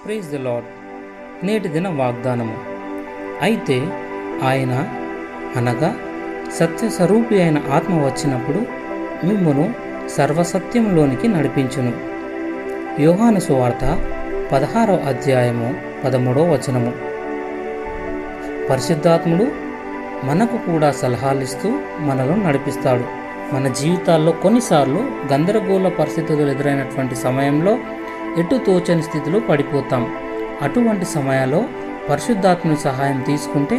Praise the lord. నేటి దిన వాగ్దానము. అయితే ఆయన అనగా సత్యస్వరూపి అయిన ఆత్మ వచ్చినప్పుడు మిమ్మును సర్వసత్యంలోనికి నడిపించును. యోహాను సువార్త 16వ అధ్యాయము 13వ వచనము. పరిశుద్ధాత్ముడు మనకు కూడా సలహాలిస్తూ మనలో నడిపిస్తాడు. మన జీవితాల్లో కొన్నిసార్లు గందరగోళ పరిస్థితులు ఎదురైనటువంటి సమయంలో ఎటు తోచని స్థితిలో పడిపోతాం. అటువంటి సమయాల్లో పరిశుద్ధాత్మని సహాయం తీసుకుంటే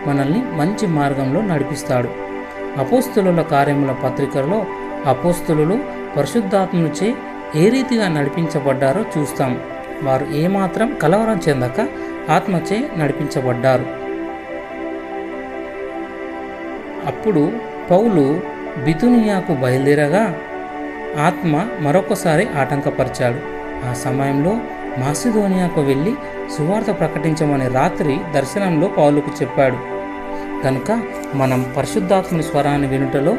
మనల్ని మంచి మార్గంలో నడిపిస్తాడు. అపోస్తలుల కార్యముల పత్రికలో అపోస్తలులు పరిశుద్ధాత్మనుచే ఏ రీతిగా నడిపించబడ్డారో చూస్తాం. వారు ఏమాత్రం కలవరం చెందక ఆత్మచే నడిపించబడ్డారు. అప్పుడు పౌలు బితునియాకు బయలుదేరగా ఆత్మ మరొకసారి ఆటంకపరిచాడు. ఆ సమయంలో మాసిదోనియాకు వెళ్ళి సువార్త ప్రకటించమని రాత్రి దర్శనంలో పౌలుకు చెప్పాడు. కనుక మనం పరిశుద్ధాత్మని స్వరాన్ని వినుటలో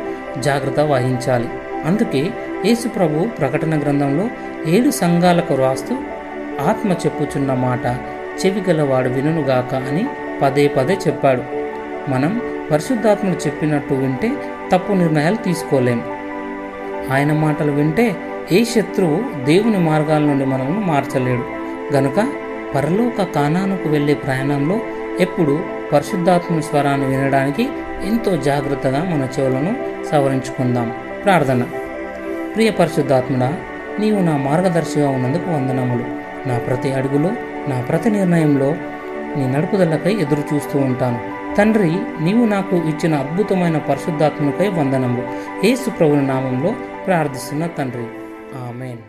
జాగ్రత్త వహించాలి. అందుకే యేసు ప్రభు ప్రకటన గ్రంథంలో 7 సంఘాలకు రాస్తూ ఆత్మ చెప్పుచున్న మాట చెవిగలవాడు వినుగాక అని పదే పదే చెప్పాడు. మనం పరిశుద్ధాత్మను చెప్పినట్టు వింటే తప్పు నిర్ణయాలు తీసుకోలేం. ఆయన మాటలు వింటే ఏ శత్రువు దేవుని మార్గాల నుండి మనల్ని మార్చలేడు. గనుక పరలోక కానానుకు వెళ్ళే ప్రయాణంలో ఎప్పుడు పరిశుద్ధాత్మని స్వరాన్ని వినడానికి ఎంతో జాగ్రత్తగా మన చెవులను సవరించుకుందాం. ప్రార్థన. ప్రియ పరిశుద్ధాత్ముడా, నీవు నా మార్గదర్శిగా ఉన్నందుకు వందనములు. నా ప్రతి అడుగులో, నా ప్రతి నిర్ణయంలో నీ నడుపుదలకై ఎదురు చూస్తూ ఉంటాను. తండ్రి, నీవు నాకు ఇచ్చిన అద్భుతమైన పరిశుద్ధాత్మకై వందనములు. యేసు ప్రభుని నామంలో ప్రార్థిస్తున్న తండ్రి, ఆమేన్.